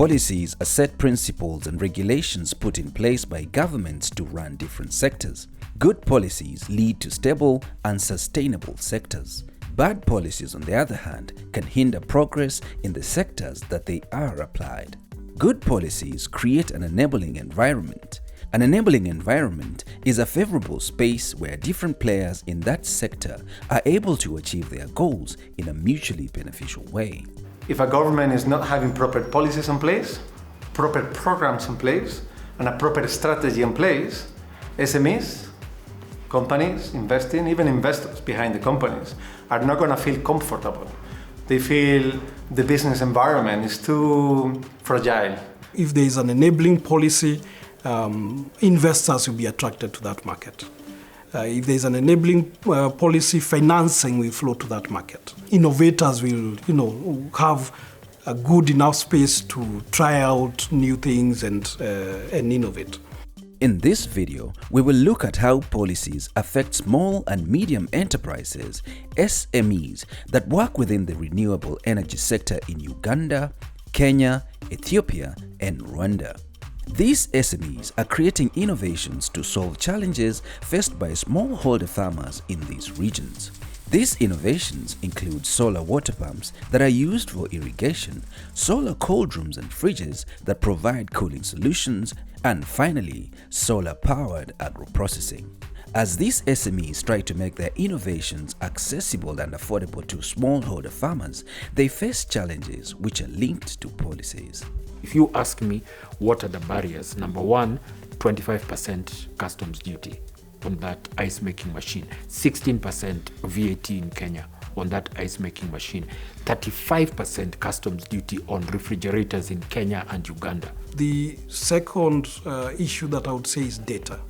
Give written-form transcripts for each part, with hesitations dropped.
Policies are set principles and regulations put in place by governments to run different sectors. Good policies lead to stable and sustainable sectors. Bad policies, on the other hand, can hinder progress in the sectors that they are applied. Good policies create an enabling environment. An enabling environment is a favorable space where different players in that sector are able to achieve their goals in a mutually beneficial way. If a government is not having proper policies in place, proper programs in place, and a proper strategy in place, SMEs, companies investing, even investors behind the companies, are not going to feel comfortable. They feel the business environment is too fragile. If there is an enabling policy, investors will be attracted to that market. If there is an enabling policy, financing will flow to that market. Innovators will, have a good enough space to try out new things and innovate. In this video, we will look at how policies affect small and medium enterprises, SMEs, that work within the renewable energy sector in Uganda, Kenya, Ethiopia, and Rwanda. These SMEs are creating innovations to solve challenges faced by smallholder farmers in these regions. These innovations include solar water pumps that are used for irrigation, solar cold rooms and fridges that provide cooling solutions, and finally, solar-powered agro-processing. As these SMEs try to make their innovations accessible and affordable to smallholder farmers, they face challenges which are linked to policies. If you ask me what are the barriers, number one, 25% customs duty on that ice making machine, 16% VAT in Kenya on that ice making machine, 35% customs duty on refrigerators in Kenya and Uganda. The second issue that I would say is data.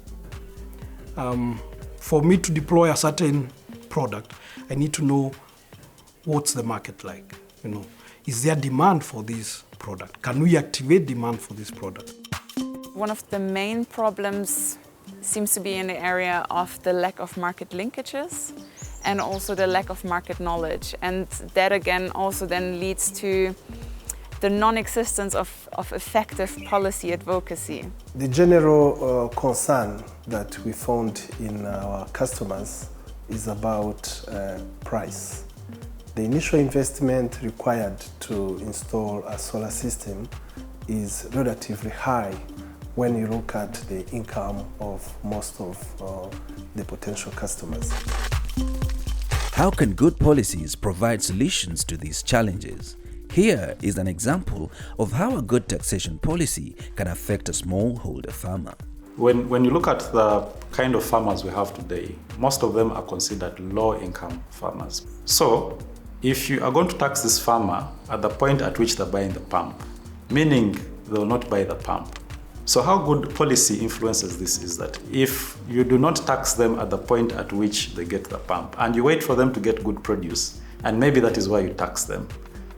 For me to deploy a certain product, I need to know what's the market like. Is there demand for this product? Can we activate demand for this product? One of the main problems seems to be in the area of the lack of market linkages and also the lack of market knowledge. And that again also then leads to the non-existence of effective policy advocacy. The general concern that we found in our customers is about price. The initial investment required to install a solar system is relatively high when you look at the income of most of the potential customers. How can good policies provide solutions to these challenges? Here is an example of how a good taxation policy can affect a smallholder farmer. When you look at the kind of farmers we have today, most of them are considered low-income farmers. So, if you are going to tax this farmer at the point at which they're buying the pump, meaning they will not buy the pump. So how good policy influences this is that if you do not tax them at the point at which they get the pump, and you wait for them to get good produce, and maybe that is why you tax them,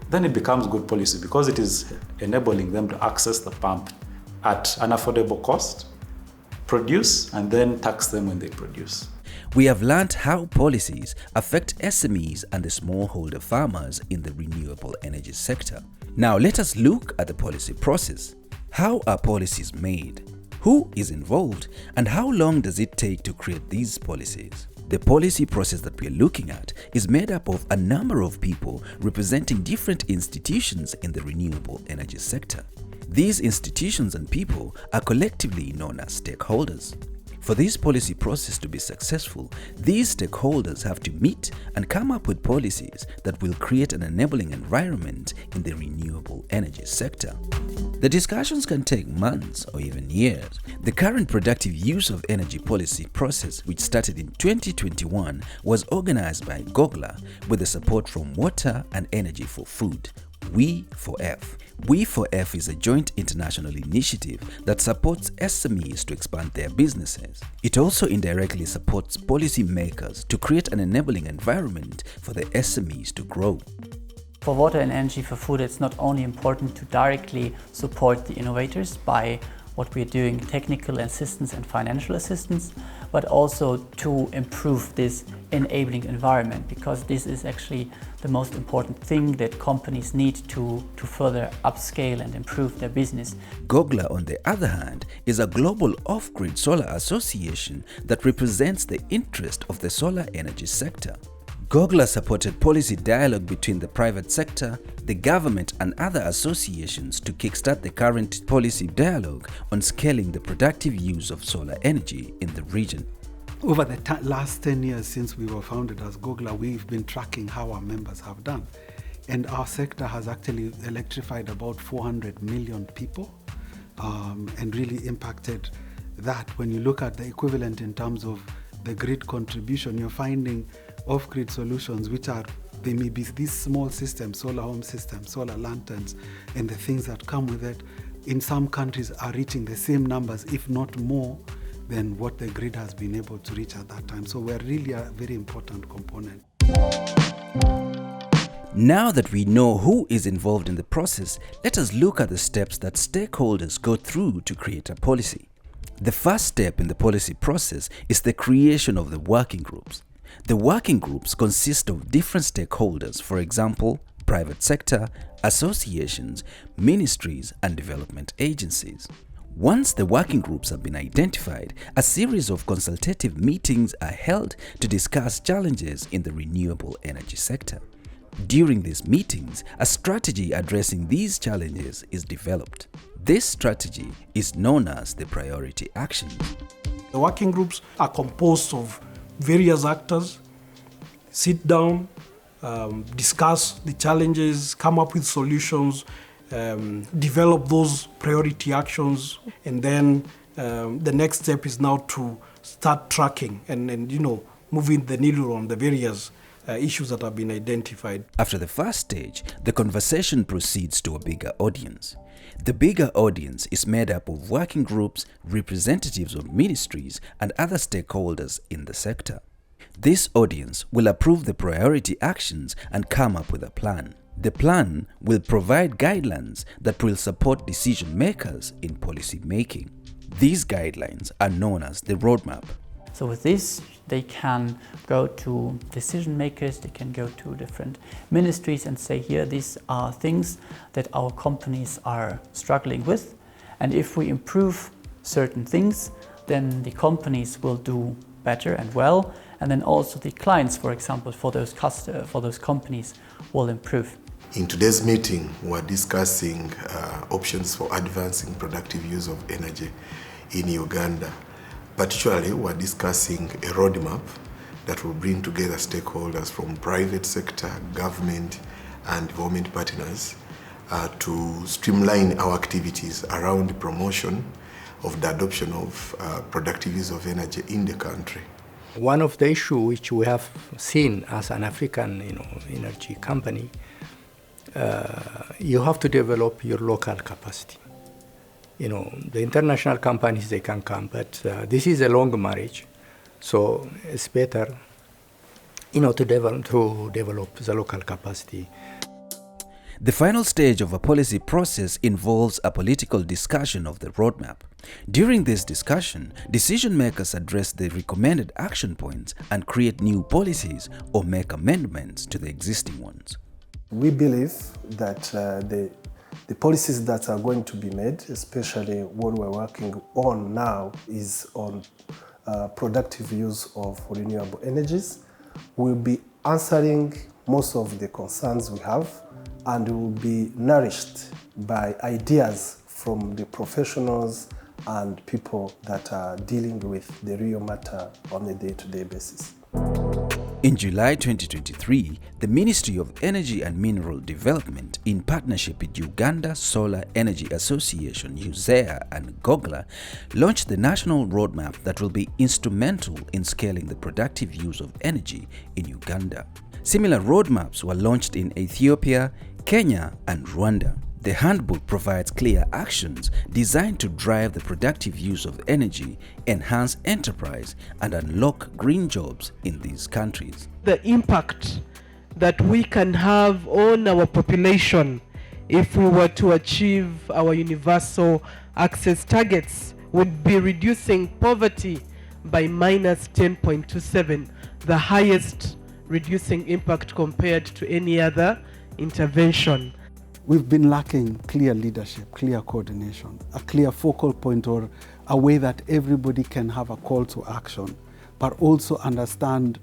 then it becomes good policy because it is enabling them to access the pump at an affordable cost, produce, and then tax them when they produce. We have learned how policies affect SMEs and the smallholder farmers in the renewable energy sector. Now let us look at the policy process. How are policies made? Who is involved? And how long does it take to create these policies? The policy process that we are looking at is made up of a number of people representing different institutions in the renewable energy sector. These institutions and people are collectively known as stakeholders. For this policy process to be successful, these stakeholders have to meet and come up with policies that will create an enabling environment in the renewable energy sector. The discussions can take months or even years. The current productive use of energy policy process, which started in 2021, was organized by GOGLA with the support from Water and Energy for Food, We4F. We4F is a joint international initiative that supports SMEs to expand their businesses. It also indirectly supports policymakers to create an enabling environment for the SMEs to grow. For Water and Energy for Food, it's not only important to directly support the innovators by what we're doing, technical assistance and financial assistance, but also to improve this enabling environment, because this is actually the most important thing that companies need to further upscale and improve their business. Gogla, on the other hand, is a global off-grid solar association that represents the interest of the solar energy sector. Gogla supported policy dialogue between the private sector, the government and other associations to kickstart the current policy dialogue on scaling the productive use of solar energy in the region. Over the last 10 years since we were founded as Gogla, we've been tracking how our members have done. And our sector has actually electrified about 400 million people and really impacted that. When you look at the equivalent in terms of the grid contribution, you're finding off-grid solutions, which are, they may be these small systems, solar home systems, solar lanterns, and the things that come with it, in some countries are reaching the same numbers, if not more, than what the grid has been able to reach at that time. So we're really a very important component. Now that we know who is involved in the process, let us look at the steps that stakeholders go through to create a policy. The first step in the policy process is the creation of the working groups. The working groups consist of different stakeholders, for example, private sector, associations, ministries, and development agencies. Once the working groups have been identified, a series of consultative meetings are held to discuss challenges in the renewable energy sector. During these meetings, a strategy addressing these challenges is developed. This strategy is known as the priority actions. The working groups are composed of various actors, sit down, discuss the challenges, come up with solutions, develop those priority actions, and then the next step is now to start tracking and moving the needle on the various issues that have been identified. After the first stage, the conversation proceeds to a bigger audience. The bigger audience is made up of working groups, representatives of ministries, and other stakeholders in the sector. This audience will approve the priority actions and come up with a plan. The plan will provide guidelines that will support decision makers in policy making. These guidelines are known as the roadmap. So with this, they can go to decision makers, they can go to different ministries and say, here, these are things that our companies are struggling with. And if we improve certain things, then the companies will do better and well. And then also the clients, for example, for those companies will improve. In today's meeting, we're discussing options for advancing productive use of energy in Uganda. Particularly, we're discussing a roadmap that will bring together stakeholders from private sector, government, and development partners to streamline our activities around the promotion of the adoption of productive use of energy in the country. One of the issues which we have seen as an African energy company, you have to develop your local capacity. The international companies, they can come, but this is a long marriage. So it's better, to develop the local capacity. The final stage of a policy process involves a political discussion of the roadmap. During this discussion, decision makers address the recommended action points and create new policies or make amendments to the existing ones. We believe that the policies that are going to be made, especially what we're working on now, is on productive use of renewable energies. We'll be answering most of the concerns we have, and will be nourished by ideas from the professionals and people that are dealing with the real matter on a day-to-day basis. In July 2023, the Ministry of Energy and Mineral Development, in partnership with Uganda Solar Energy Association, USEA, and Gogla, launched the national roadmap that will be instrumental in scaling the productive use of energy in Uganda. Similar roadmaps were launched in Ethiopia, Kenya, and Rwanda. The handbook provides clear actions designed to drive the productive use of energy, enhance enterprise, and unlock green jobs in these countries. The impact that we can have on our population if we were to achieve our universal access targets would be reducing poverty by minus 10.27. the highest reducing impact compared to any other intervention. We've been lacking clear leadership, clear coordination, a clear focal point, or a way that everybody can have a call to action, but also understand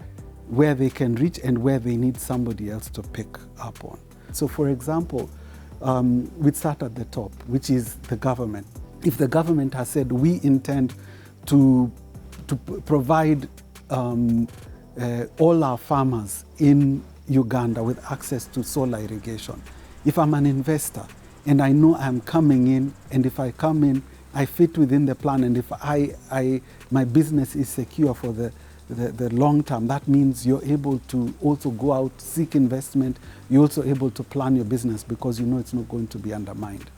where they can reach and where they need somebody else to pick up on. So for example, we start at the top, which is the government. If the government has said we intend to provide all our farmers in Uganda with access to solar irrigation, if I'm an investor and I know I'm coming in, and if I come in, I fit within the plan, and if my business is secure for the long term, that means you're able to also go out, seek investment. You're also able to plan your business because you know it's not going to be undermined.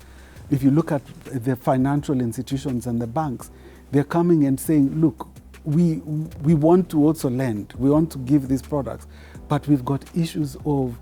If you look at the financial institutions and the banks, they're coming and saying, look, we want to also lend, we want to give these products, but we've got issues of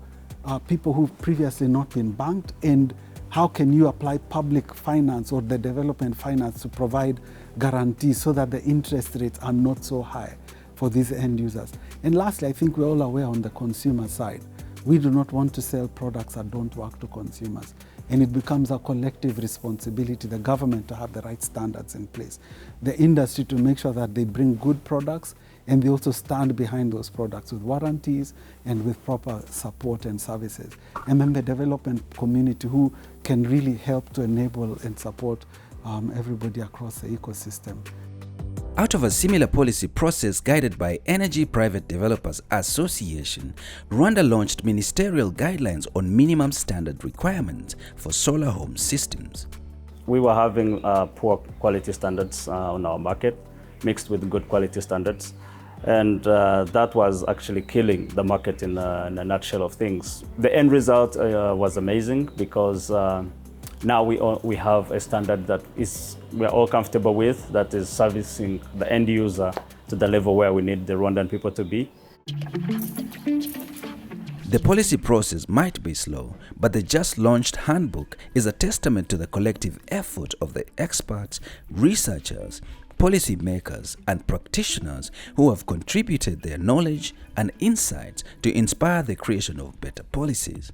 people who've previously not been banked, and how can you apply public finance or the development finance to provide guarantees so that the interest rates are not so high for these end users. And lastly, I think we're all aware on the consumer side, we do not want to sell products that don't work to consumers. And it becomes a collective responsibility, the government to have the right standards in place, the industry to make sure that they bring good products, and they also stand behind those products with warranties and with proper support and services. And then the development community who can really help to enable and support everybody across the ecosystem. Out of a similar policy process guided by Energy Private Developers Association, Rwanda launched ministerial guidelines on minimum standard requirements for solar home systems. We were having poor quality standards on our market, mixed with good quality standards. And that was actually killing the market in a nutshell of things. The end result was amazing because now we have a standard that we're all comfortable with, that is servicing the end user to the level where we need the Rwandan people to be. The policy process might be slow, but the just launched handbook is a testament to the collective effort of the experts, researchers, policy makers and practitioners who have contributed their knowledge and insights to inspire the creation of better policies.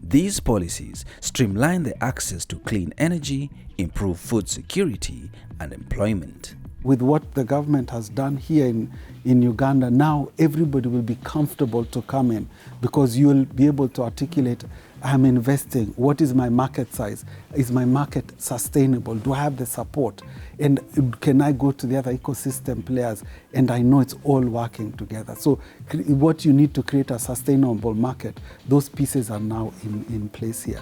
These policies streamline the access to clean energy, improve food security and employment. With what the government has done here in Uganda, now everybody will be comfortable to come in because you will be able to articulate, I'm investing, what is my market size? Is my market sustainable? Do I have the support? And can I go to the other ecosystem players and I know it's all working together? So what you need to create a sustainable market, those pieces are now in place here.